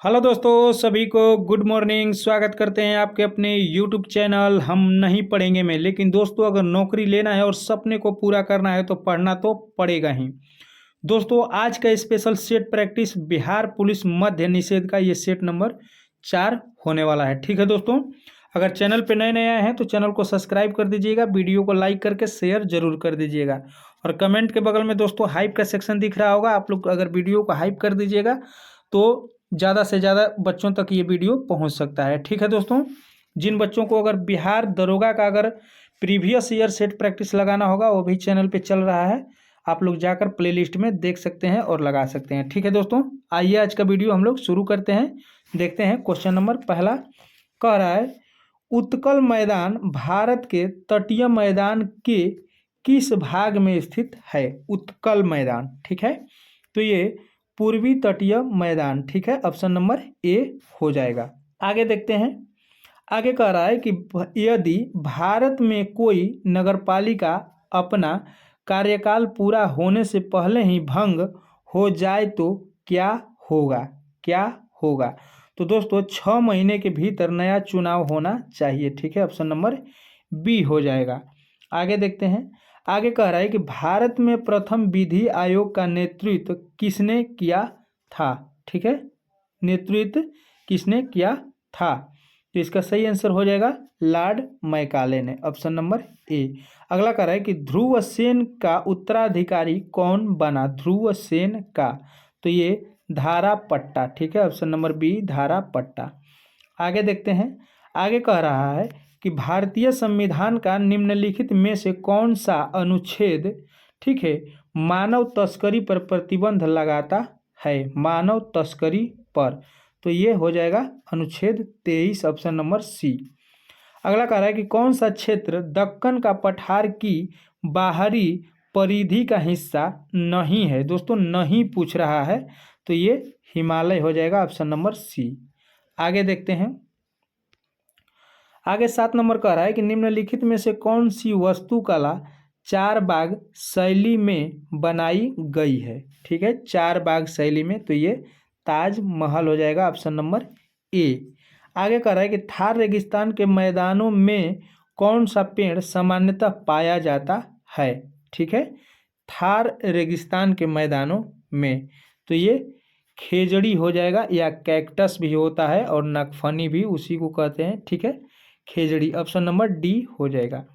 Hello दोस्तों, सभी को गुड मॉर्निंग। स्वागत करते हैं आपके अपने यूट्यूब चैनल हम नहीं पढ़ेंगे में। लेकिन दोस्तों, अगर नौकरी लेना है और सपने को पूरा करना है तो पढ़ना तो पड़ेगा ही। दोस्तों, आज का special set practice Bihar police मध्य निषेध का ये सेट नंबर 4 होने वाला है। ठीक है दोस्तों, अगर चैनल पे नए नए आए हैं तो चैनल को सब्सक्राइब कर दीजिएगा, वीडियो को लाइक करके शेयर जरूर कर दीजिएगा। और कमेंट के बगल में दोस्तों हाइप का सेक्शन दिख रहा होगा, आप लोग अगर वीडियो को हाइप कर दीजिएगा तो ज़्यादा से ज़्यादा बच्चों तक ये वीडियो पहुंच सकता है। ठीक है दोस्तों, जिन बच्चों को अगर बिहार दरोगा का अगर प्रीवियस ईयर सेट प्रैक्टिस लगाना होगा वो भी चैनल पे चल रहा है, आप लोग जाकर प्लेलिस्ट में देख सकते हैं और लगा सकते हैं। ठीक है दोस्तों, आइए आज का वीडियो हम लोग शुरू करते हैं। देखते हैं क्वेश्चन नंबर पहला कह रहा है, उत्कल मैदान भारत के तटीय मैदान के किस भाग में स्थित है? उत्कल मैदान, ठीक है, तो ये पूर्वी तटीय मैदान, ठीक है, ऑप्शन नंबर ए हो जाएगा। आगे देखते हैं, आगे कह रहा है कि यदि भारत में कोई नगरपालिका अपना कार्यकाल पूरा होने से पहले ही भंग हो जाए तो क्या होगा? क्या होगा? तो दोस्तों 6 महीने के भीतर नया चुनाव होना चाहिए। ठीक है, ऑप्शन नंबर बी हो जाएगा। आगे देखते हैं, आगे कह रहा है कि भारत में प्रथम विधि आयोग का नेतृत्व किसने किया था? ठीक है, नेतृत्व किसने किया था? तो इसका सही आंसर हो जाएगा लॉर्ड मैकाले ने, ऑप्शन नंबर ए। अगला कह रहा है कि ध्रुव सेन का उत्तराधिकारी कौन बना? ध्रुव सेन का, तो ये धारा पट्टा, ठीक है, ऑप्शन नंबर बी धारा पट्टा। आगे देखते हैं, आगे कह रहा है कि भारतीय संविधान का निम्नलिखित में से कौन सा अनुच्छेद, ठीक है, मानव तस्करी पर प्रतिबंध लगाता है? मानव तस्करी पर, तो ये हो जाएगा अनुच्छेद 23, ऑप्शन नंबर सी। अगला कह रहा है कि कौन सा क्षेत्र दक्कन का पठार की बाहरी परिधि का हिस्सा नहीं है? दोस्तों नहीं पूछ रहा है, तो ये हिमालय हो जाएगा, ऑप्शन नंबर सी। आगे देखते हैं, आगे 7 नंबर कह रहा है कि निम्नलिखित में से कौन सी वास्तुकला चारबाग शैली में बनाई गई है? ठीक है, चारबाग शैली में, तो ये ताजमहल हो जाएगा, ऑप्शन नंबर ए। आगे कह रहा है कि थार रेगिस्तान के मैदानों में कौन सा पेड़ सामान्यतः पाया जाता है? ठीक है, थार रेगिस्तान के मैदानों में, तो ये खेजड़ी हो जाएगा, या कैक्टस भी होता है और नागफनी भी उसी को कहते हैं। ठीक है, खेजड़ी, ऑप्शन नंबर डी हो जाएगा।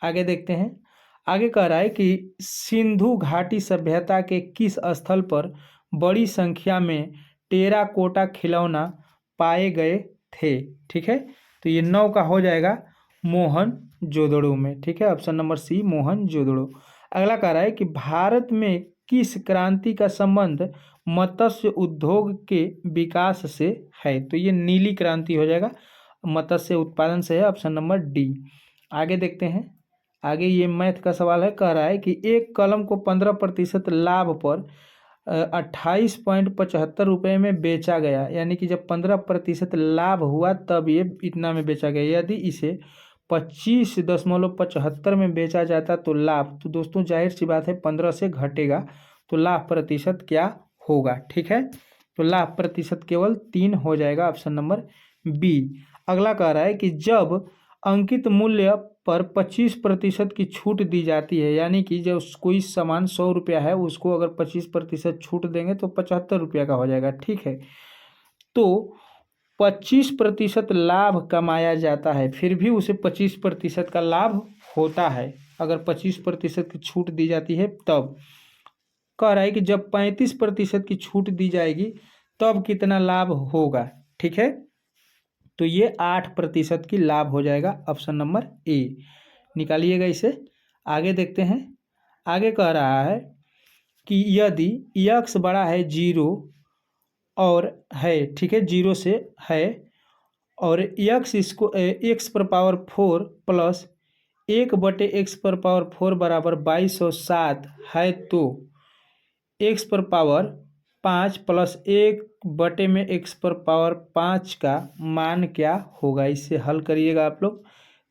आगे देखते हैं, आगे कह रहा है कि सिंधु घाटी सभ्यता के किस स्थल पर बड़ी संख्या में टेराकोटा खिलौना पाए गए थे? ठीक है, तो ये 9 का हो जाएगा मोहनजोदड़ो में। ठीक है, ऑप्शन नंबर सी मोहनजोदड़ो। अगला कह रहा है कि भारत में किस क्रांति का संबंध मत्स्य उद्योग के विकास से है? तो ये नीली क्रांति हो जाएगा, मत्स्य उत्पादन से है, ऑप्शन नंबर डी। आगे देखते हैं, आगे ये मैथ का सवाल है, कह रहा है कि एक कलम को 15% लाभ पर 28.75 रुपये में बेचा गया, यानी कि जब 15% लाभ हुआ तब ये इतना में बेचा गया। यदि इसे 25.75 में बेचा जाता तो लाभ, तो दोस्तों जाहिर सी बात है 15 से घटेगा, तो लाभ प्रतिशत क्या होगा? ठीक है, तो लाभ प्रतिशत केवल 3 हो जाएगा, ऑप्शन नंबर बी। अगला कह रहा है कि जब अंकित मूल्य पर 25% की छूट दी जाती है, यानी कि जब कोई सामान 100 रुपया है उसको अगर 25% छूट देंगे तो 75 रुपया का हो जाएगा। ठीक है, तो 25% लाभ कमाया जाता है, फिर भी उसे 25% का लाभ होता है अगर 25% की छूट दी जाती है तब। कह रहा है कि जब 35% की छूट दी जाएगी तब कितना लाभ होगा? ठीक है, तो ये 8% की लाभ हो जाएगा, ऑप्शन नंबर ए। निकालिएगा इसे। आगे देखते हैं, आगे कह रहा है कि यदि यक्स बड़ा है 0 और है, ठीक है, 0 से है, और एक्स पर पावर 4 प्लस 1/x/4 बराबर 2207 है, तो एक्स पर पावर 5 प्लस 1/x/5 का मान क्या होगा? इससे हल करिएगा आप लोग,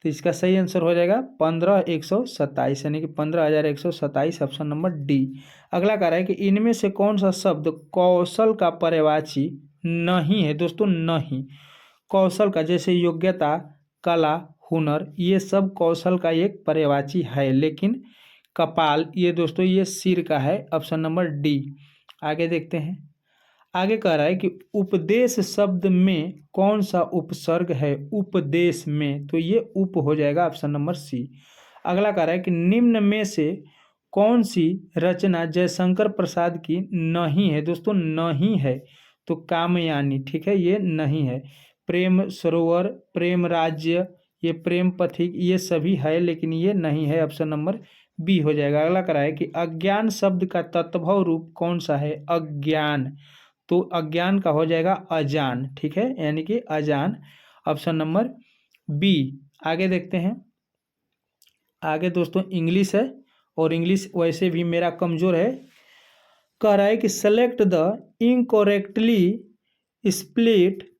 तो इसका सही आंसर हो जाएगा 15,127, यानी कि 15,127, ऑप्शन नंबर डी। अगला कह रहा है कि इनमें से कौन सा शब्द कौशल का पर्यायवाची नहीं है दोस्तों, नहीं। कौशल का जैसे योग्यता, कला, हुनर, ये सब कौशल का एक पर्यायवाची है। लेकिन कपाल ये दोस्तों ये सिर का है, ऑप्शन नंबर डी। आगे देखते हैं। आगे कह रहा है कि उपदेश शब्द में कौन सा उपसर्ग है उपदेश में, तो ये उप हो जाएगा, ऑप्शन नंबर सी। अगला कह रहा है कि निम्न में से कौन सी रचना जयशंकर प्रसाद की नहीं है, दोस्तों नहीं है तो कामयानी, ठीक है, ये नहीं है। प्रेम सरोवर, प्रेम राज्य, ये प्रेम पथिक, ये सभी है लेकिन ये नहीं है, ऑप्शन नंबर बी हो जाएगा। अगला कह रहा है कि अज्ञान शब्द का तत्भव रूप कौन सा है अज्ञान, तो अज्ञान का हो जाएगा अजान, ठीक है, यानी कि अजान, ऑप्शन नंबर बी। आगे देखते हैं। आगे दोस्तों इंग्लिश है और इंग्लिश वैसे भी मेरा कमज़ोर है। कह रहा है कि select the incorrectly split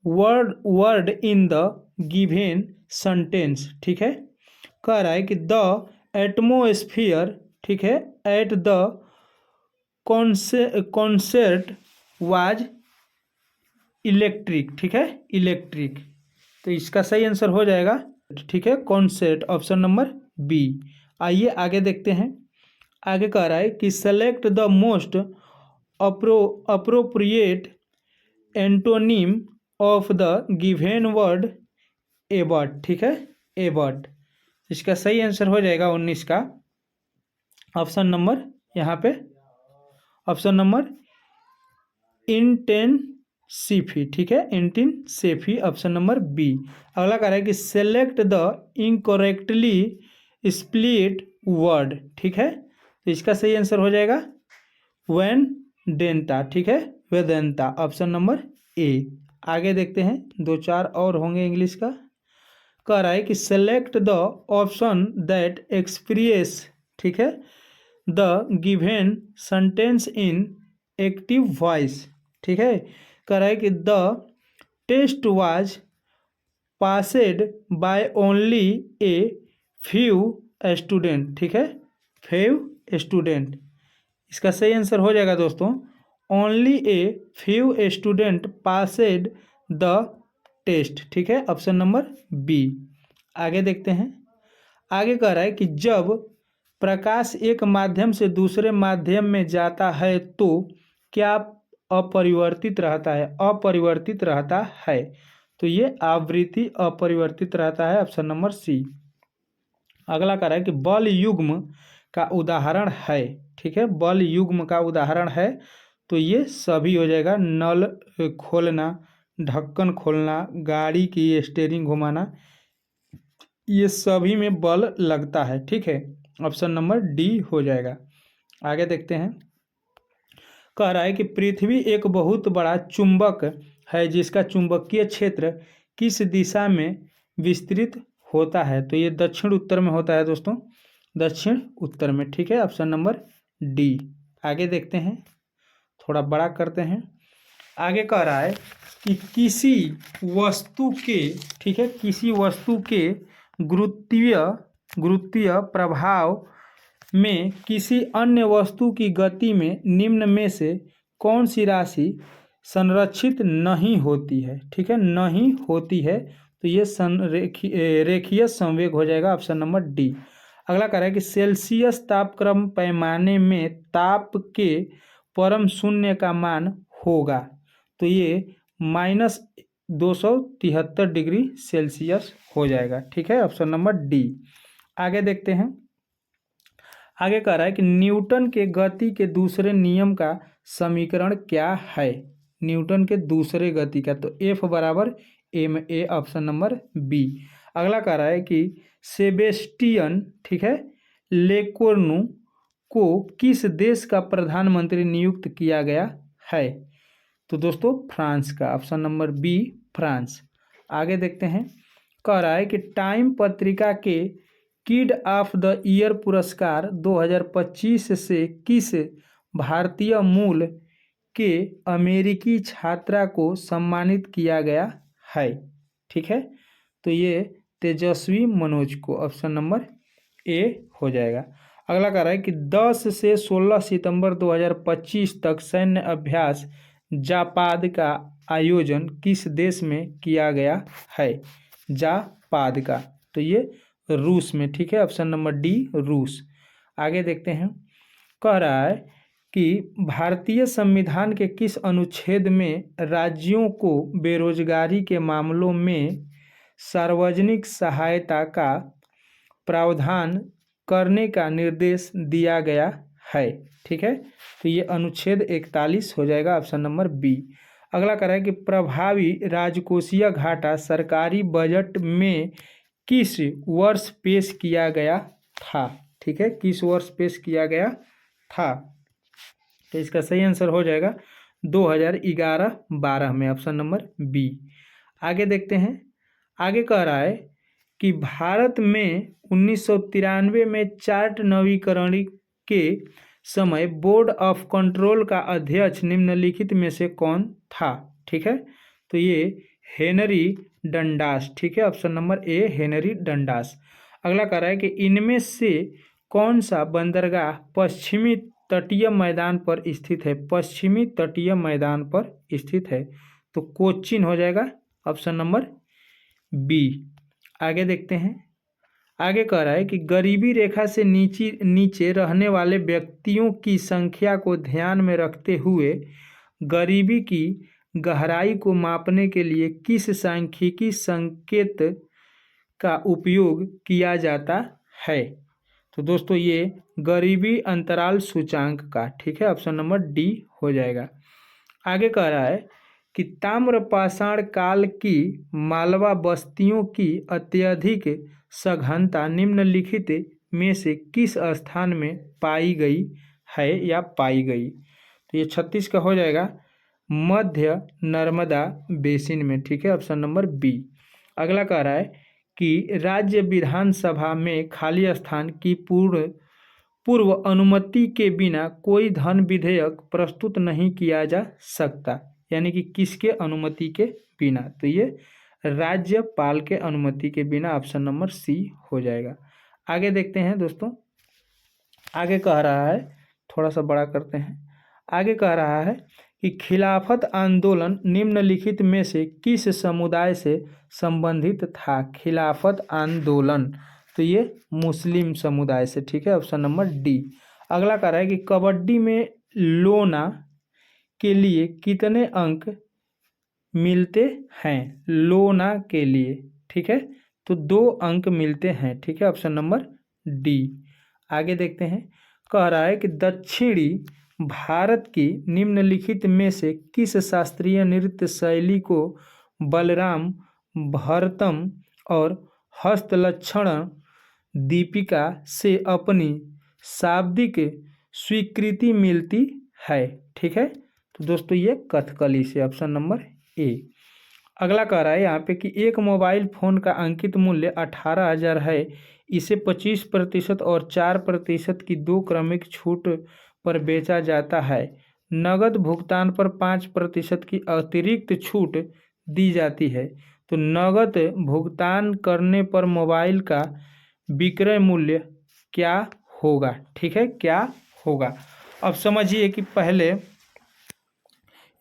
word in the given sentence, ठीक है। कह रहा है कि द एटमोस्फियर, ठीक है, at the concert was electric, ठीक है, इलेक्ट्रिक, तो इसका सही आंसर हो जाएगा, ठीक है, कॉन्सर्ट, ऑप्शन नंबर बी। आइए आगे देखते हैं। आगे कह रहा है कि select the most appropriate antonym of the given word abort, ठीक है, एबर्ट, इसका सही आंसर हो जाएगा 19 का, ऑप्शन नंबर यहाँ पे ऑप्शन नंबर इंटेंसिफी, ठीक है, इंटेंसिफी, ऑप्शन नंबर बी। अगला कह रहा है कि select the incorrectly split word, ठीक है, तो इसका सही आंसर हो जाएगा वेदांता, ठीक है, वेदांता, ऑप्शन नंबर ए। आगे देखते हैं, 2-4 और होंगे इंग्लिश का। कह रहा है कि select the option that express, ठीक है, the given sentence in active voice, ठीक है। कह रहा है कि the test was passed by only a few student, ठीक है, फ्यू स्टूडेंट, इसका सही आंसर हो जाएगा दोस्तों only a few student passed the test, ठीक है, ऑप्शन नंबर बी। आगे देखते हैं। आगे कह रहा है कि जब प्रकाश एक माध्यम से दूसरे माध्यम में जाता है तो क्या अपरिवर्तित रहता है, अपरिवर्तित रहता है, तो ये आवृत्ति अपरिवर्तित रहता है, ऑप्शन नंबर सी। अगला कह रहा है कि बल युग्म का उदाहरण है, ठीक है, बल युग्म का उदाहरण है, तो ये सभी हो जाएगा, नल खोलना, ढक्कन खोलना, गाड़ी की स्टीयरिंग घुमाना, ये सभी में बल लगता है, ठीक है, ऑप्शन नंबर डी हो जाएगा। आगे देखते हैं। कह रहा है कि पृथ्वी एक बहुत बड़ा चुंबक है जिसका चुंबकीय क्षेत्र किस दिशा में विस्तृत होता है, तो ये दक्षिण उत्तर में होता है दोस्तों, दक्षिण उत्तर में, ठीक है, ऑप्शन नंबर डी। आगे देखते हैं, थोड़ा बड़ा करते हैं। आगे कह रहा है कि किसी वस्तु के, ठीक है, किसी वस्तु के गुरुत्वीय प्रभाव में किसी अन्य वस्तु की गति में निम्न में से कौन सी राशि संरक्षित नहीं होती है, ठीक है, नहीं होती है, तो ये रेखीय संवेग हो जाएगा, ऑप्शन नंबर डी। अगला कह रहा है कि सेल्सियस तापक्रम पैमाने में ताप के परम शून्य का मान होगा, तो ये -273 डिग्री सेल्सियस हो जाएगा, ठीक है, ऑप्शन नंबर डी। आगे देखते हैं। आगे कह रहा है कि न्यूटन के गति के दूसरे नियम का समीकरण क्या है, न्यूटन के दूसरे गति का, तो F बराबर ma, ऑप्शन नंबर बी। अगला कह रहा है कि सेबेस्टियन, ठीक है, लेकोर्नु को किस देश का प्रधानमंत्री नियुक्त किया गया है, तो दोस्तों फ्रांस का, ऑप्शन नंबर बी फ्रांस। आगे देखते हैं। कह रहा है कि टाइम पत्रिका के किड ऑफ द ईयर पुरस्कार 2025 से किस भारतीय मूल के अमेरिकी छात्रा को सम्मानित किया गया है, ठीक है, तो ये तेजस्वी मनोज को, ऑप्शन नंबर ए हो जाएगा। अगला कह रहा है कि 10 से 16 सितंबर 2025 तक सैन्य अभ्यास जापाद का आयोजन किस देश में किया गया है? जापाद का, तो ये रूस में, ठीक है, ऑप्शन नंबर डी रूस। आगे देखते हैं, कह रहा है कि भारतीय संविधान के किस अनुच्छेद में राज्यों को बेरोजगारी के मामलों में सार्वजनिक सहायता का प्रावधान करने का निर्देश दिया गया है? ठीक है, तो ये अनुच्छेद 41 हो जाएगा, ऑप्शन नंबर बी। अगला कह रहा है कि प्रभावी राजकोषीय घाटा सरकारी बजट में किस वर्ष पेश किया गया था? ठीक है, किस वर्ष पेश किया गया था? तो इसका सही आंसर हो जाएगा 2011-12 में, ऑप्शन नंबर बी। आगे देखते हैं, आगे कह रहा है कि भारत में 1993 में चार्ट नवीकरण के समय बोर्ड ऑफ कंट्रोल का अध्यक्ष निम्नलिखित में से कौन था? ठीक है, तो ये हेनरी डंडास, ठीक है, option number A Henry Dundas. अगला कह रहा है कि इनमें से कौन सा बंदरगाह पश्चिमी तटीय मैदान पर स्थित है? पश्चिमी तटीय मैदान पर स्थित है, तो कोच्चिन हो जाएगा, ऑप्शन नंबर बी। आगे देखते हैं, आगे कह रहा है कि गरीबी रेखा से नीचे रहने वाले व्यक्तियों की संख्या को ध्यान में रखते हुए गरीबी की गहराई को मापने के लिए किस सांख्यिकी संकेत का उपयोग किया जाता है? तो दोस्तों ये गरीबी अंतराल सूचांक का, ठीक है, ऑप्शन नंबर डी हो जाएगा। आगे कह रहा है कि ताम्रपाषाण काल की मालवा बस्तियों की अत्यधिक सघनता निम्नलिखित में से किस स्थान में पाई गई है या पाई गई? तो ये 36 का हो जाएगा, मध्य नर्मदा बेसिन में, ठीक है, ऑप्शन नंबर बी। अगला कह रहा है कि राज्य विधानसभा में खाली स्थान की पूर्व अनुमति के बिना कोई धन विधेयक प्रस्तुत नहीं किया जा सकता, यानी कि किसके अनुमति के बिना? तो ये राज्यपाल के अनुमति के बिना, ऑप्शन नंबर सी हो जाएगा। आगे देखते हैं दोस्तों, आगे कह रहा है, थोड़ा सा बड़ा करते हैं, आगे कह रहा है कि खिलाफत आंदोलन निम्नलिखित में से किस समुदाय से संबंधित था? खिलाफत आंदोलन, तो ये मुस्लिम समुदाय से, ठीक है, ऑप्शन नंबर डी। अगला कह रहा है कि कबड्डी में लोना के लिए कितने अंक मिलते हैं? लोना के लिए, ठीक है, तो 2 अंक मिलते हैं, ठीक है, ऑप्शन नंबर डी। आगे देखते हैं, कह रहा है कि दक्षिणी भारत की निम्नलिखित में से किस शास्त्रीय नृत्य शैली को बलराम भरतम और हस्तलक्षण दीपिका से अपनी शाब्दिक स्वीकृति मिलती है? ठीक है, तो दोस्तों ये कथकली से, ऑप्शन नंबर ए। अगला कह रहा है यहाँ पे कि एक मोबाइल फ़ोन का अंकित मूल्य 18,000 है, इसे 25% और 4% की 2 क्रमिक छूट पर बेचा जाता है। नगद भुगतान पर 5% की अतिरिक्त छूट दी जाती है, तो नगद भुगतान करने पर मोबाइल का विक्रय मूल्य क्या होगा? ठीक है, क्या होगा? अब समझिए कि पहले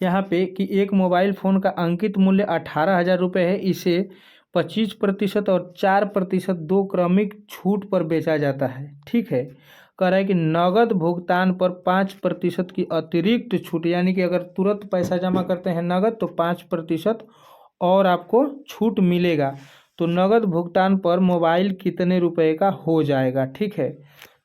यहाँ पे कि एक मोबाइल फ़ोन का अंकित मूल्य 18,000 रुपये है, इसे 25% और 4% 2 क्रमिक छूट पर बेचा जाता है, ठीक है। कह रहा है कि नगद भुगतान पर 5% की अतिरिक्त छूट, यानी कि अगर तुरंत पैसा जमा करते हैं नगद तो 5% और आपको छूट मिलेगा। तो नगद भुगतान पर मोबाइल कितने रुपए का हो जाएगा? ठीक है,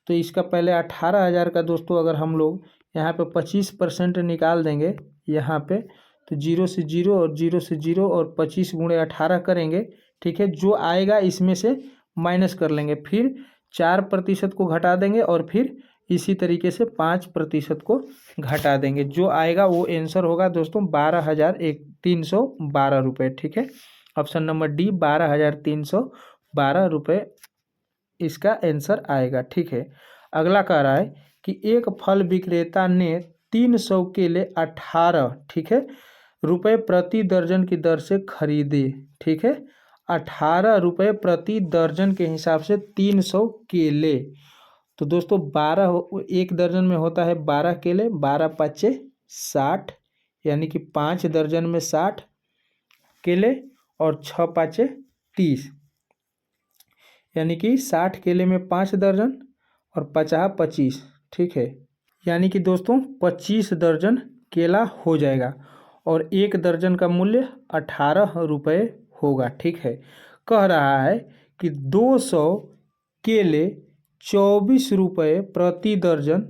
तो इसका पहले 18,000 का दोस्तों अगर हम लोग यहाँ पे 25% निकाल देंगे यहाँ पे, तो 0 से 0 और 0 से 0 और 25 × 18 करेंगे, ठीक है। जो आएगा इसमें से माइनस कर लेंगे, फिर 4% को घटा देंगे और फिर इसी तरीके से 5% को घटा देंगे। जो आएगा वो आंसर होगा दोस्तों 12,312 रुपये, ठीक है। ऑप्शन नंबर डी 12,312 रुपये इसका आंसर आएगा, ठीक है। अगला कह रहा है कि एक फल विक्रेता ने 300 केले 18, ठीक है, रुपये प्रति दर्जन की दर से खरीदे, ठीक है। 18 रुपये प्रति दर्जन के हिसाब से 300 केले, तो दोस्तों 12 एक दर्जन में होता है 12 केले, 12 × 5 = 60, यानी कि 5 दर्जन में 60 केले और 6 पाँचे 30, यानी कि 60 केले में 5 दर्जन और 50 25, ठीक है। यानी कि दोस्तों 25 दर्जन केला हो जाएगा और 1 दर्जन का मूल्य 18 रुपये होगा, ठीक है। कह रहा है कि 200 केले 24 रुपये प्रति दर्जन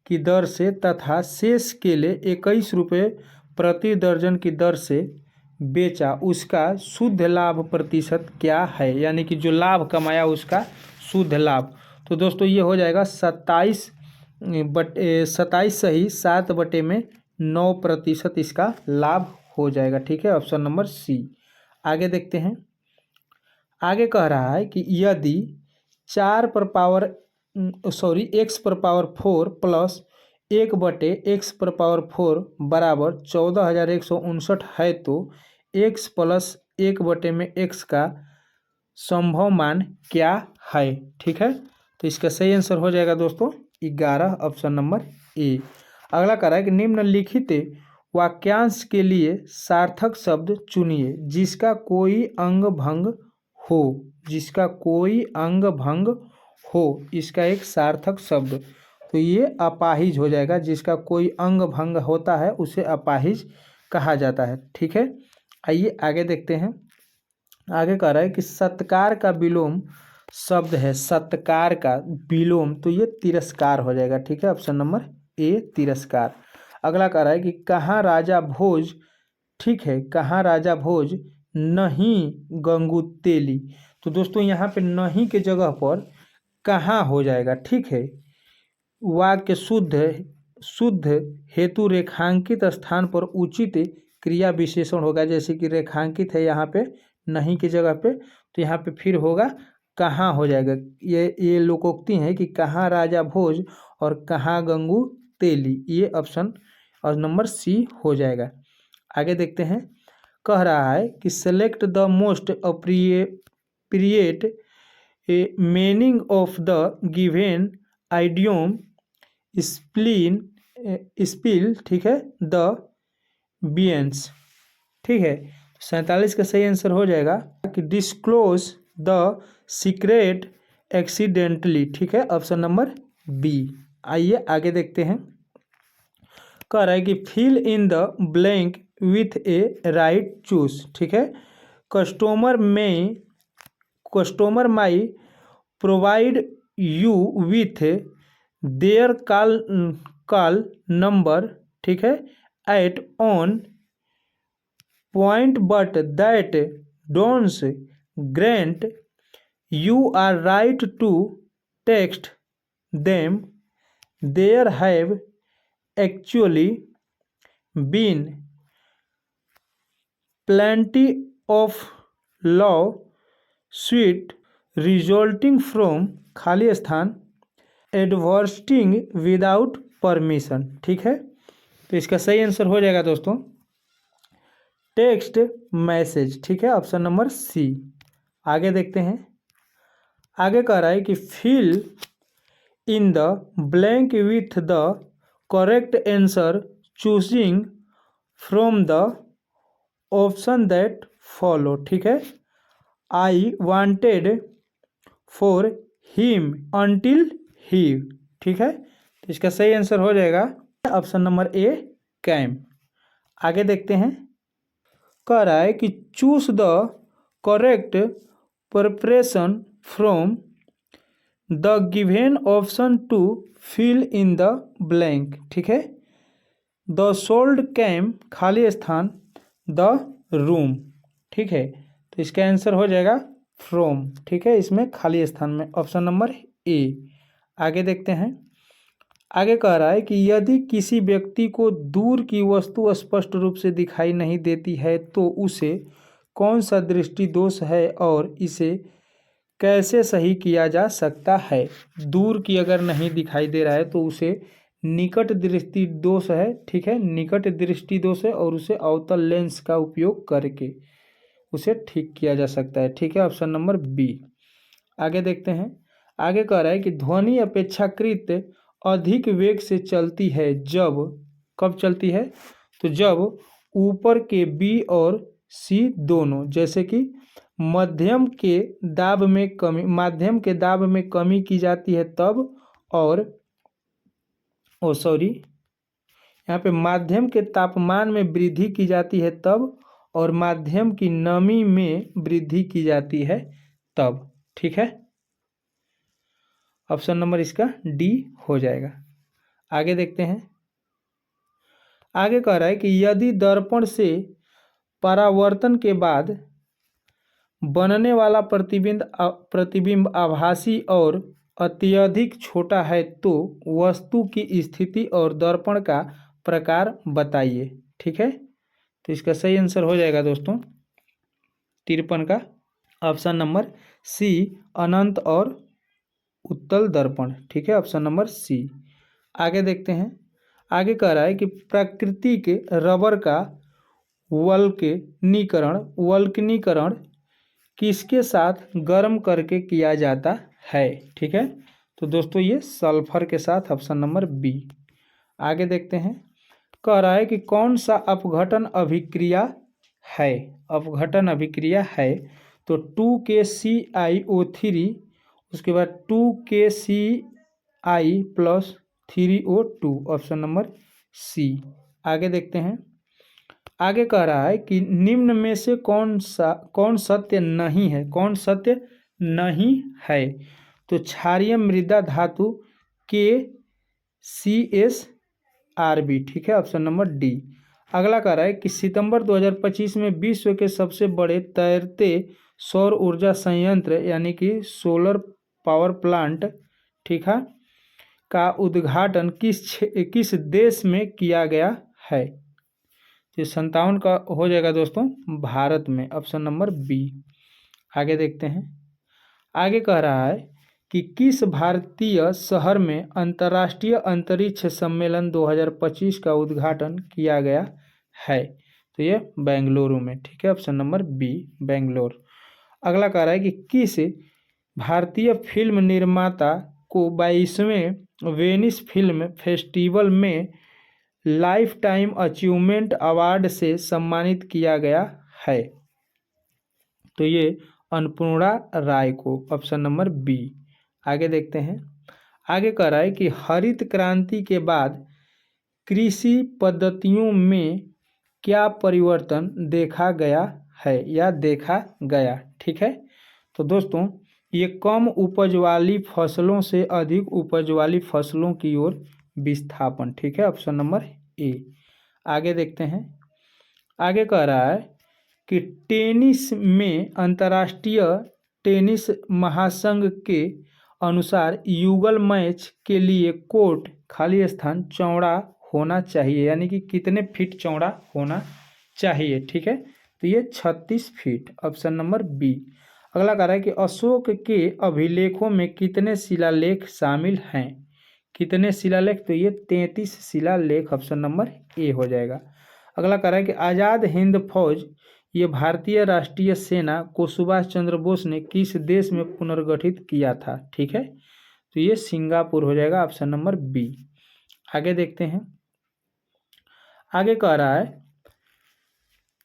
की दर से तथा शेष केले 21 रुपये प्रति दर्जन की दर से बेचा, उसका शुद्ध लाभ प्रतिशत क्या है, यानी कि जो लाभ कमाया उसका शुद्ध लाभ। तो दोस्तों ये हो जाएगा 27 सही 7/9% इसका लाभ हो जाएगा, ठीक है। Option number C. आगे देखते हैं। आगे कह रहा है कि यदि x पर पावर 4 प्लस 1/x/4 बराबर 14,159 है तो x प्लस 1/x का संभव मान क्या है, ठीक है। तो इसका सही आंसर हो जाएगा दोस्तों 11, ऑप्शन नंबर ए। अगला कह रहा है कि निम्नलिखित वाक्यांश के लिए सार्थक शब्द चुनिए जिसका कोई अंग भंग हो, जिसका कोई अंग भंग हो, इसका एक सार्थक शब्द। तो ये अपाहिज हो जाएगा, जिसका कोई अंग भंग होता है उसे अपाहिज कहा जाता है, ठीक है। आइए आगे देखते हैं। आगे कह रहा है कि सत्कार का विलोम शब्द है, सत्कार का विलोम, तो ये तिरस्कार हो जाएगा, ठीक है। ऑप्शन नंबर ए तिरस्कार। अगला कह रहा है कि कहाँ राजा भोज, ठीक है, कहाँ राजा भोज नहीं गंगू तेली। तो दोस्तों यहाँ पे नहीं के जगह पर कहाँ हो जाएगा, ठीक है। वाक्य शुद्ध हेतु रेखांकित स्थान पर उचित क्रिया विशेषण होगा, जैसे कि रेखांकित है यहाँ पे नहीं की जगह पे, तो यहाँ पे फिर होगा कहाँ हो जाएगा। ये लोकोक्ति है कि कहाँ राजा भोज और कहाँ गंगू तेली, ये ऑप्शन और नंबर सी हो जाएगा। आगे देखते हैं। कह रहा है कि select the most appropriate meaning of the given idiom spill, ठीक है, द बियंस, ठीक है। 47 का सही आंसर हो जाएगा कि डिस्क्लोज द सीक्रेट एक्सीडेंटली, ठीक है, ऑप्शन नंबर बी। आइए आगे देखते हैं। कह रहा है कि fill in the blank with a right choose, ठीक है। Customer my provide you with their call number, ठीक है, at on point but that doesn't grant you are right to text them. There have actually been plenty of lawsuits resulting from खाली स्थान advertising without permission, ठीक है। तो इसका सही answer हो जाएगा दोस्तों टेक्स्ट मैसेज, ठीक है, ऑप्शन नंबर सी। आगे देखते हैं। आगे कह रहा है कि fill in the blank with the correct answer choosing from the option that follow, ठीक है। I wanted for him until he, ठीक है। तो इसका सही आंसर हो जाएगा ऑप्शन नंबर ए कैम। आगे देखते हैं। कह रहा है कि choose the correct preparation from the given option to fill in the blank, ठीक है। द सोल्ड कैम खाली स्थान द रूम, ठीक है। तो इसका आंसर हो जाएगा फ्रॉम, ठीक है, इसमें खाली स्थान में ऑप्शन नंबर ए। आगे देखते हैं। आगे कह रहा है कि यदि किसी व्यक्ति को दूर की वस्तु स्पष्ट रूप से दिखाई नहीं देती है तो उसे कौन सा दृष्टि दोष है और इसे कैसे सही किया जा सकता है। दूर की अगर नहीं दिखाई दे रहा है तो उसे निकट दृष्टि दोष है, ठीक है, निकट दृष्टि दोष है और उसे अवतल लेंस का उपयोग करके उसे ठीक किया जा सकता है, ठीक है, ऑप्शन नंबर बी। आगे देखते हैं। आगे कह रहा है कि ध्वनि अपेक्षाकृत अधिक वेग से चलती है जब, कब चलती है, तो जब ऊपर के बी और सी दोनों, जैसे कि माध्यम के दाब में कमी की जाती है तब, और यहाँ पे माध्यम के तापमान में वृद्धि की जाती है तब, और माध्यम की नमी में वृद्धि की जाती है तब। ठीक है, ऑप्शन नंबर इसका डी हो जाएगा। आगे देखते हैं। आगे कह रहा है कि यदि दर्पण से परावर्तन के बाद बनने वाला प्रतिबिंब आभासी और अत्यधिक छोटा है तो वस्तु की स्थिति और दर्पण का प्रकार बताइए। ठीक है, तो इसका सही आंसर हो जाएगा दोस्तों 53 का ऑप्शन नंबर सी, अनंत और उत्तल दर्पण। ठीक है, ऑप्शन नंबर सी। आगे देखते हैं। आगे कह रहा है कि प्रकृति के रबर का वल्कनीकरण किसके साथ गर्म करके किया जाता है। ठीक है, तो दोस्तों ये सल्फर के साथ, ऑप्शन नंबर बी। आगे देखते हैं। कह रहा है कि कौन सा अपघटन अभिक्रिया है। तो 2KCiO3, उसके बाद 2KCi plus 3O2, option number C. आगे देखते हैं। आगे कह रहा है कि निम्न में से कौन सत्य नहीं है। तो क्षारीय मृदा धातु KCSRB। ठीक है, ऑप्शन नंबर डी। अगला कह रहा है कि सितंबर 2025 में विश्व के सबसे बड़े तैरते सौर ऊर्जा संयंत्र यानी कि सोलर पावर प्लांट, ठीक है, का उद्घाटन किस देश में किया गया है। तो 57 का हो जाएगा दोस्तों भारत में, ऑप्शन नंबर बी। आगे देखते हैं। आगे कह रहा है कि किस भारतीय शहर में अंतर्राष्ट्रीय अंतरिक्ष सम्मेलन 2025 का उद्घाटन किया गया है। तो ये बेंगलुरु में। ठीक है, ऑप्शन नंबर बी, बेंगलोर। अगला कह रहा है कि किस भारतीय फिल्म निर्माता को 22वें वेनिस फिल्म फेस्टिवल में लाइफ टाइम अचीवमेंट अवार्ड से सम्मानित किया गया है। तो ये अन्नपूर्णा राय को, ऑप्शन नंबर बी। आगे देखते हैं। आगे कह रहा है कि हरित क्रांति के बाद कृषि पद्धतियों में क्या परिवर्तन देखा गया है या देखा गया। ठीक है, तो दोस्तों ये कम उपज वाली फसलों से अधिक उपज वाली फसलों की ओर विस्थापन। ठीक है, ऑप्शन नंबर ए। आगे देखते हैं। आगे कह रहा है कि टेनिस में अंतर्राष्ट्रीय टेनिस महासंघ के अनुसार युगल मैच के लिए कोर्ट खाली स्थान चौड़ा होना चाहिए, यानी कि कितने फीट चौड़ा होना चाहिए। ठीक है, तो ये 36 फीट, ऑप्शन नंबर बी। अगला कह रहा है कि अशोक के अभिलेखों में कितने शिलालेख शामिल हैं। कितने शिलालेख, तो ये 33 शिलालेख, ऑप्शन नंबर ए हो जाएगा। अगला कह रहा है कि आज़ाद हिंद फौज, ये भारतीय राष्ट्रीय सेना को सुभाष चंद्र बोस ने किस देश में पुनर्गठित किया था। ठीक है, तो ये सिंगापुर हो जाएगा, ऑप्शन नंबर बी। आगे देखते हैं। आगे कह रहा है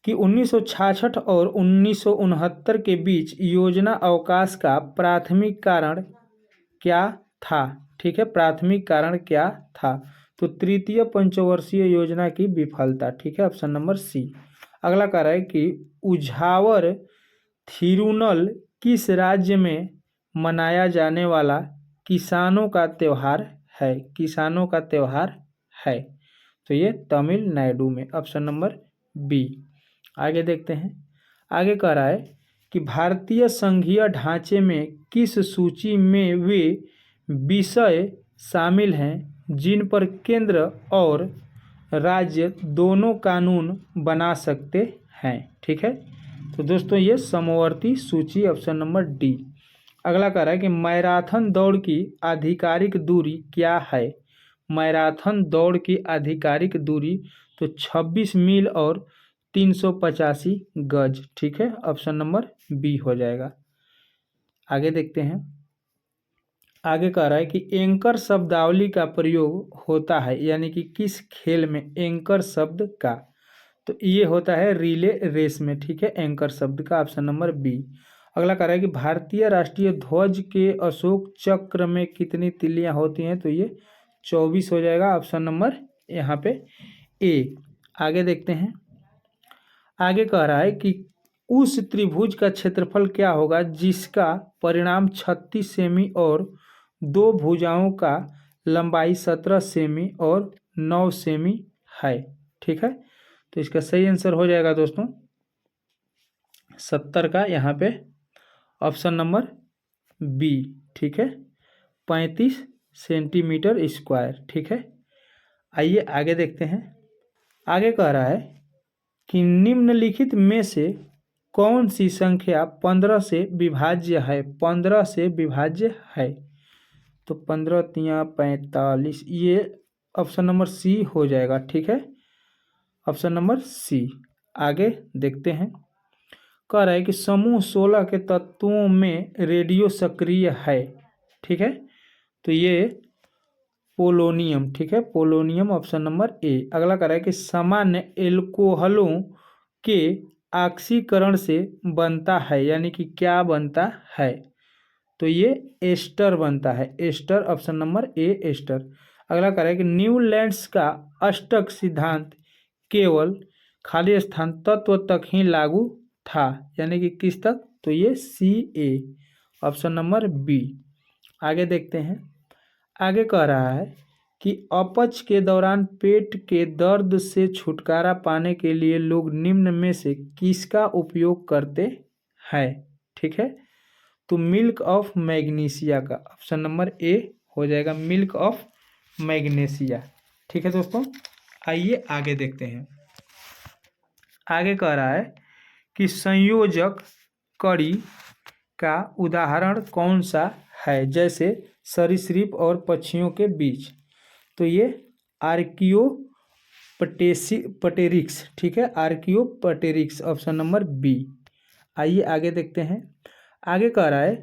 कि 1966 और 1969 के बीच योजना अवकाश का प्राथमिक कारण क्या था। ठीक है, प्राथमिक कारण क्या था। तो तृतीय पंचवर्षीय योजना की विफलता। ठीक है, ऑप्शन नंबर सी। अगला कह रहा है कि उझावर थिरुनल किस राज्य में मनाया जाने वाला किसानों का त्यौहार है। किसानों का त्यौहार है, तो ये तमिलनाडु में, ऑप्शन नंबर बी। आगे देखते हैं। आगे कह रहा है कि भारतीय संघीय ढांचे में किस सूची में वे विषय शामिल हैं जिन पर केंद्र और राज्य दोनों कानून बना सकते हैं। ठीक है, तो दोस्तों ये समवर्ती सूची, ऑप्शन नंबर डी। अगला कह रहा है कि मैराथन दौड़ की आधिकारिक दूरी क्या है। मैराथन दौड़ की आधिकारिक दूरी तो 26 मील और 385 गज। ठीक है, ऑप्शन नंबर बी हो जाएगा। आगे देखते हैं। आगे कह रहा है कि एंकर शब्दावली का प्रयोग होता है, यानी कि किस खेल में एंकर शब्द का, तो ये होता है रिले रेस में। ठीक है, एंकर शब्द का ऑप्शन नंबर बी। अगला कह रहा है कि भारतीय राष्ट्रीय ध्वज के अशोक चक्र में कितनी तिल्लियां होती हैं, तो ये 24 हो जाएगा, ऑप्शन नंबर यहाँ पे ए। आगे देखते हैं, आगे कह रहा है कि उस त्रिभुज का क्षेत्रफल क्या होगा जिसका परिणाम 36 सेमी और दो भुजाओं का लंबाई 17 सेमी और 9 सेमी है। ठीक है, तो इसका सही आंसर हो जाएगा दोस्तों 70 का यहाँ पे ऑप्शन नंबर बी। ठीक है, 35 सेंटीमीटर स्क्वायर। ठीक है, आइए आगे देखते हैं। आगे कह रहा है कि निम्नलिखित में से कौन सी संख्या 15 से विभाज्य है, 15 से विभाज्य है, तो 15 तिया 45, ये ऑप्शन नंबर सी हो जाएगा। ठीक है, ऑप्शन नंबर सी। आगे देखते हैं, कह रहा है कि समूह 16 के तत्वों में रेडियो सक्रिय है। ठीक है, तो ये पोलोनियम। ठीक है, पोलोनियम ऑप्शन नंबर ए। अगला कह रहा है कि सामान्य एल्कोहलों के ऑक्सीकरण से बनता है, यानी कि क्या बनता है, तो ये एस्टर बनता है, ester option number A ester. अगला कह रहा है कि न्यूलैंड्स का अष्टक सिद्धांत केवल खाली स्थान तत्व तक ही लागू था, यानी कि किस तक, तो ये सी ए ऑप्शन नंबर बी। आगे देखते हैं, आगे कह रहा है कि अपच के दौरान पेट के दर्द से छुटकारा पाने के लिए लोग निम्न में से किसका उपयोग करते हैं। ठीक है, तो मिल्क ऑफ मैग्नीशिया का ऑप्शन नंबर ए हो जाएगा, मिल्क ऑफ मैग्नीशिया। ठीक है दोस्तों, आइए आगे देखते हैं। आगे कह रहा है कि संयोजक कड़ी का उदाहरण कौन सा है, जैसे सरीसृप और पक्षियों के बीच, तो ये पटेरिक्स। ठीक है, पटेरिक्स ऑप्शन नंबर बी। आइए आगे देखते हैं। आगे कह रहा है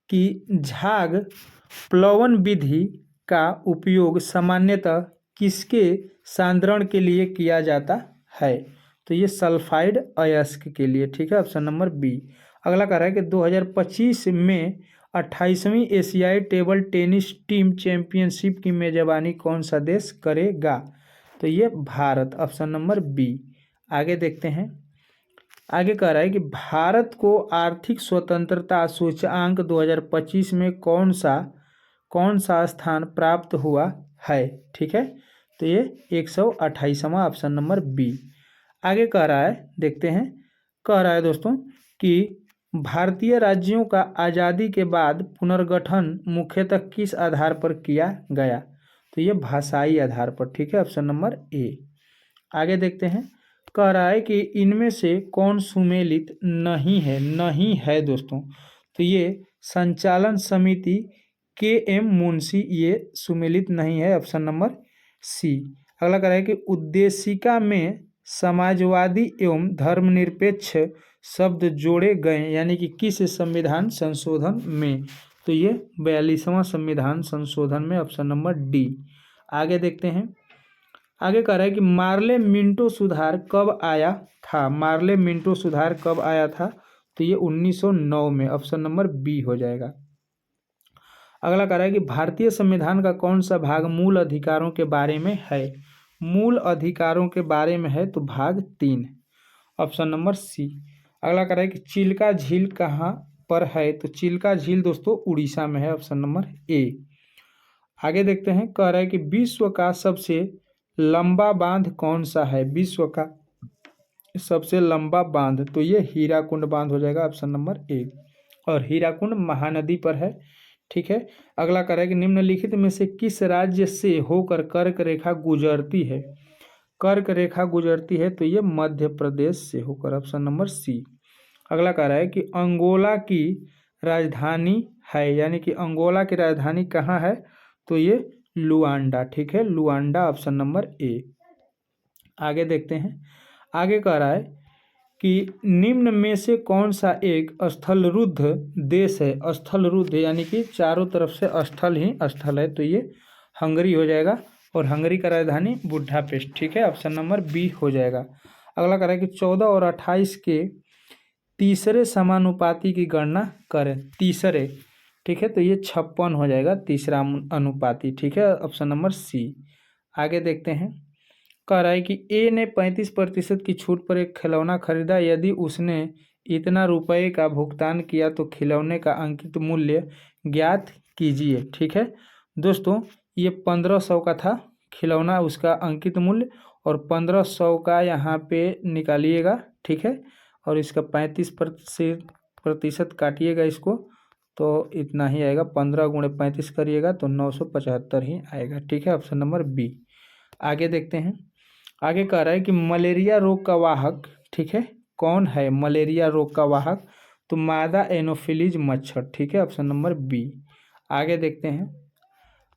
कि झाग प्लवन विधि का उपयोग सामान्यतः किसके सांद्रण के लिए किया जाता है, तो ये सल्फाइड अयस्क के लिए। ठीक है, ऑप्शन नंबर बी। अगला कह रहा है कि 2025 में 28वीं एशियाई टेबल टेनिस टीम चैंपियनशिप की मेजबानी कौन सा देश करेगा, तो ये भारत, ऑप्शन नंबर बी। आगे देखते हैं, आगे कह रहा है कि भारत को आर्थिक स्वतंत्रता सूचकांक 2025 में कौन सा स्थान प्राप्त हुआ है। ठीक है, तो ये 128वां, ऑप्शन नंबर बी। आगे कह रहा है, देखते हैं, कह रहा है दोस्तों कि भारतीय राज्यों का आज़ादी के बाद पुनर्गठन मुख्यतः किस आधार पर किया गया, तो ये भाषाई आधार पर। ठीक है, ऑप्शन नंबर ए। आगे देखते हैं, कह रहा है कि इनमें से कौन सुमेलित नहीं है दोस्तों, तो ये संचालन समिति KM मुंशी, ये सुमेलित नहीं है, ऑप्शन नंबर सी। अगला कह रहा है कि उद्देशिका में समाजवादी एवं धर्मनिरपेक्ष शब्द जोड़े गए, यानी कि किस संविधान संशोधन में, तो ये 42वां संविधान संशोधन में, ऑप्शन नंबर डी। आगे देखते हैं, आगे कह रहा है कि मार्ले मिंटो सुधार कब आया था, मार्ले मिंटो सुधार कब आया था, तो ये 1909 में, ऑप्शन नंबर बी हो जाएगा। अगला कह रहा है कि भारतीय संविधान का कौन सा भाग मूल अधिकारों के बारे में है, मूल अधिकारों के बारे में है, तो भाग 3, ऑप्शन नंबर सी। अगला कह रहा है कि चिल्का झील कहाँ पर है, तो चिल्का झील दोस्तों उड़ीसा में है, ऑप्शन नंबर ए। आगे देखते हैं, कह रहा है कि विश्व का सबसे लंबा बांध कौन सा है, विश्व का सबसे लंबा बांध, तो ये हीराकुंड बांध हो जाएगा, ऑप्शन नंबर ए, और हीराकुंड महानदी पर है। ठीक है, अगला कह रहा है कि निम्नलिखित में से किस राज्य से होकर कर्क रेखा गुजरती है, कर्क रेखा गुजरती है, तो ये मध्य प्रदेश से होकर, ऑप्शन नंबर सी। अगला कह रहा है कि अंगोला की राजधानी है, यानी कि अंगोला की राजधानी कहाँ है, तो ये लुआंडा। ठीक है, लुआंडा, ऑप्शन नंबर ए। आगे देखते हैं, आगे कह रहा है कि निम्न में से कौन सा एक स्थलरुद्ध देश है। स्थलरुद्ध यानी कि चारों तरफ से स्थल ही स्थल है, तो ये हंगरी हो जाएगा और हंगरी का राजधानी बुडापेस्ट। ठीक है, ऑप्शन नंबर बी हो जाएगा। अगला कह रहा है कि 14 और 28 के तीसरे समानुपाती की गणना करें। तीसरे, ठीक है, तो ये 56 हो जाएगा तीसरा अनुपाती। ठीक है, ऑप्शन नंबर सी। आगे देखते हैं, कह रहा है कि ए ने 35% की छूट पर एक खिलौना खरीदा। यदि उसने इतना रुपए का भुगतान किया तो खिलौने का अंकित मूल्य ज्ञात कीजिए। ठीक है दोस्तों, ये 1500 का था खिलौना, उसका अंकित मूल्य, और 1500 का यहाँ पे निकालिएगा। ठीक है, और इसका 35% काटिएगा इसको, तो इतना ही आएगा। 15 गुणे 35 करिएगा तो 975 ही आएगा। ठीक है, ऑप्शन नंबर बी। आगे देखते हैं, आगे कह रहा है कि मलेरिया रोग का वाहक, ठीक है, कौन है मलेरिया रोग का वाहक, तो मादा एनोफिलीज मच्छर। ठीक है, ऑप्शन नंबर बी। आगे देखते हैं,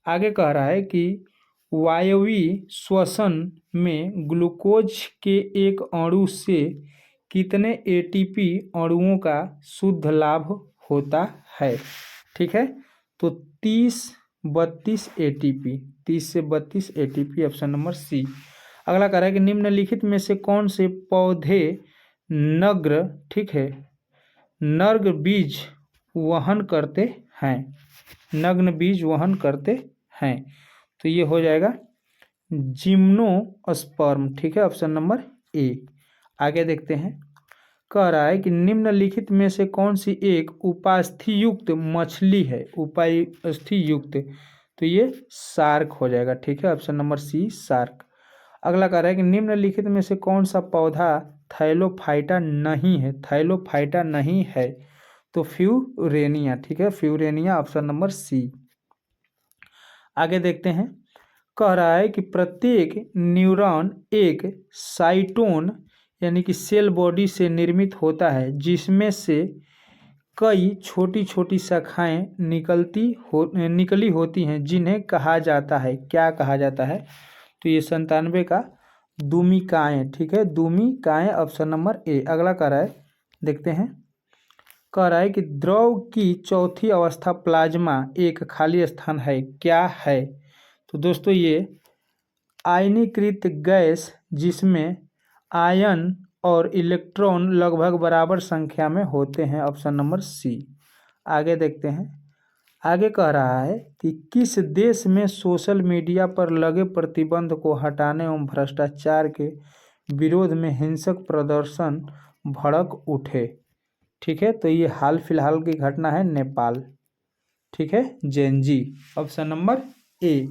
आगे कह रहा है कि वायवीय श्वसन में ग्लूकोज के एक अणु से कितने एटीपी अणुओं का शुद्ध लाभ होता है। ठीक है, तो 30-32 एटीपी, 30 से 32 एटीपी, ऑप्शन नंबर सी। अगला कह रहा है कि निम्नलिखित में से कौन से पौधे नग्र, ठीक है, नग्न बीज वहन करते हैं। नग्न बीज वहन करते हैं, तो ये हो जाएगा जिम्नोस्पर्म। ठीक है, ऑप्शन नंबर ए। आगे देखते हैं, कह रहा है कि निम्नलिखित में से कौन सी एक उपास्थि मछली है। उपास्थि, तो ये शार्क हो जाएगा। ठीक है, ऑप्शन नंबर सी शार्क। अगला कह रहा है कि निम्नलिखित में से कौन सा पौधा थैलोफाइटा नहीं है। थैलोफाइटा नहीं है तो फ्यूरेनिया। ठीक है, फ्यूरेनिया, ऑप्शन नंबर सी। आगे देखते हैं, कह रहा है कि प्रत्येक न्यूरॉन एक साइटोन यानी कि सेल बॉडी से निर्मित होता है, जिसमें से कई छोटी छोटी शाखाएं निकली होती हैं, जिन्हें कहा जाता है, क्या कहा जाता है, तो ये 97 का दूमिकाएं। ठीक है, दूमिकाएं, ऑप्शन नंबर ए। अगला कह रहा है, देखते हैं, कह रहा है कि द्रव की चौथी अवस्था प्लाज्मा एक खाली स्थान है, क्या है, तो दोस्तों ये आयनीकृत गैस जिसमें आयन और इलेक्ट्रॉन लगभग बराबर संख्या में होते हैं, ऑप्शन नंबर सी। आगे देखते हैं, आगे कह रहा है कि किस देश में सोशल मीडिया पर लगे प्रतिबंध को हटाने एवं भ्रष्टाचार के विरोध में हिंसक प्रदर्शन भड़क उठे। ठीक है, तो ये हाल फिलहाल की घटना है नेपाल। ठीक है, जेनजी, ऑप्शन नंबर ए।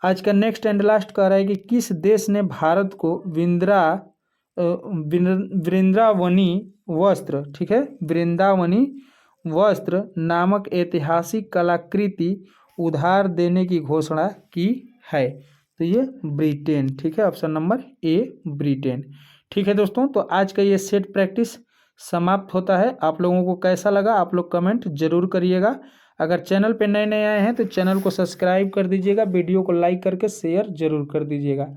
आज का नेक्स्ट एंड लास्ट कह रहा है कि किस देश ने भारत को वृंदावनी वस्त्र, ठीक है, वृंदावनी वस्त्र नामक ऐतिहासिक कलाकृति उधार देने की घोषणा की है, तो ये ब्रिटेन। ठीक है, ऑप्शन नंबर ए ब्रिटेन। ठीक है दोस्तों, तो आज का ये सेट प्रैक्टिस समाप्त होता है। आप लोगों को कैसा लगा आप लोग कमेंट जरूर करिएगा। अगर चैनल पे नए नए आए हैं तो चैनल को सब्सक्राइब कर दीजिएगा, वीडियो को लाइक करके शेयर जरूर कर दीजिएगा,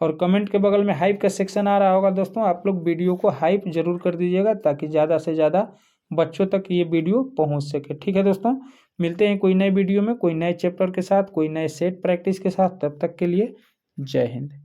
और कमेंट के बगल में हाइप का सेक्शन आ रहा होगा दोस्तों, आप लोग वीडियो को हाइप जरूर कर दीजिएगा ताकि ज़्यादा से ज़्यादा बच्चों तक ये वीडियो पहुंच सके। ठीक है दोस्तों, मिलते हैं कोई नए वीडियो में, कोई नए चैप्टर के साथ, कोई नए सेट प्रैक्टिस के साथ। तब तक के लिए जय हिंद।